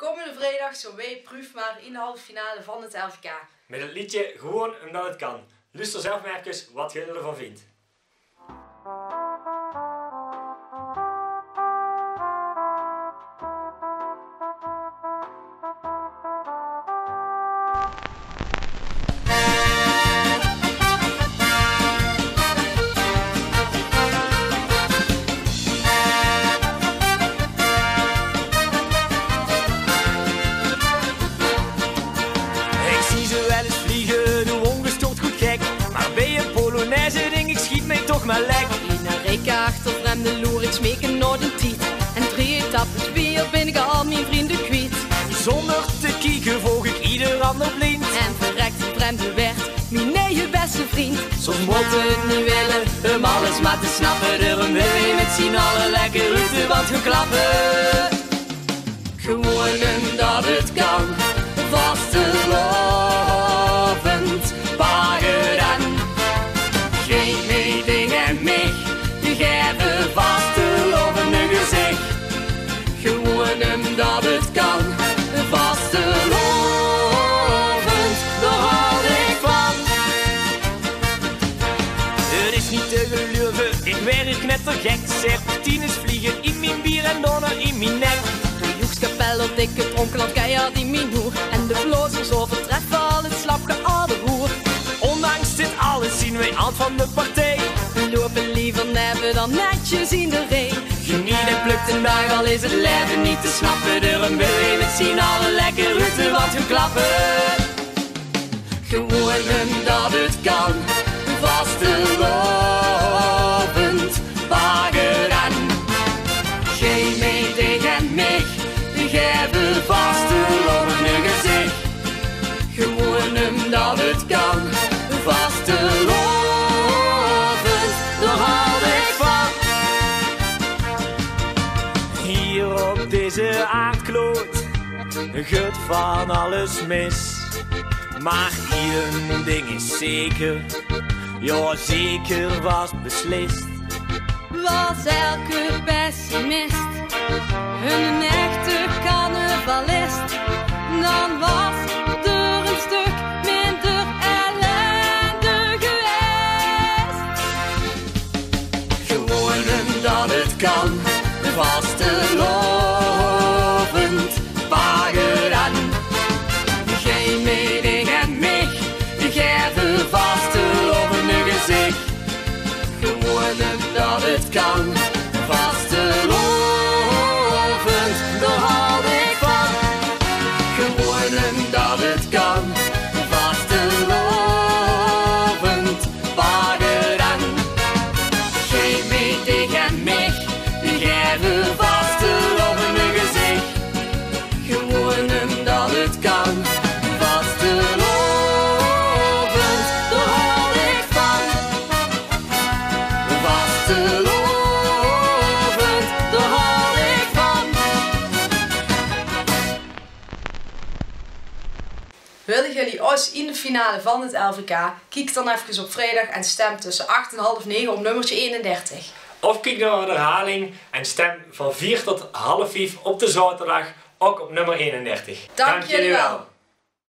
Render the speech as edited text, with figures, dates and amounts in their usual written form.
Komende vrijdag zo wij proef maar in de halve finale van het LVK. Met het liedje Gewoon omdat het kan. Luister zelf maar even wat je ervan vindt. Maar lek. In een reken achter vreemde loer, ik smeek een noord en tiet. En 3 etappes weer ben ik al mijn vrienden kwijt. Zonder te kieken volg ik ieder ander blind. En verrekt een vreemde werd, mijn nieuwe beste vriend. Soms moeten het niet willen, hem alles maar te snappen. Daarom wil je met z'n allen lekker uit de wand gaan klappen. Gewoon omdat het kan, vastelovend, bagger aan. Geen meeting en mich, die geven vastelovende gezicht. Gewoon omdat het kan, vastelovend, daar hou ik van. Het is niet te geloven, ik werk net te gek. Serpentines vliegen in mijn bier en donner in mijn nek. De joekskapel op dikke tronkeland keihard in mijn hoer. En de blozers overtreffen al het slapgeoude hoer. Ondanks dit alles zien wij aan van de partij. We lopen liever neven dan netjes in de regen. Geniet en plukt een dag, al is het leven niet te snappen. Daarom wil je met z'n allen lekker uit de wand gaan klappen. Gewoon omdat het kan, vastelovend, bagger aan. Geen mee tegen mij, die geven vastelovende gezicht. Gewoon omdat het kan, vastelovend, daar hou ik van. Hier op deze aardkloot gaat van alles mis. Maar één ding is zeker, ja zeker was beslist. Was elke pessimist een echte carnavalist, dan was er een stuk minder ellende geweest. Gewoon omdat het kan, vastelovend, bagger aan. Geen mening en mich, die geven vastelovende gezicht. Gewoon omdat het kan, vastelovend, daar hou ik van. gewoon omdat het kan, vastelovend, bagger aan. Geen mening en mich, die geven vastelovende gezicht. Gewoon omdat het kan, vastelovend, daar hou ik van. Vastelovend, daar hou ik van. Willen jullie ons in de finale van het LVK? Kijk dan even op vrijdag en stem tussen 8 en half 9 op nummertje 31. Of kijk naar de herhaling en stem van 4 tot half 5 op de zaterdag ook op nummer 31. Dank jullie wel.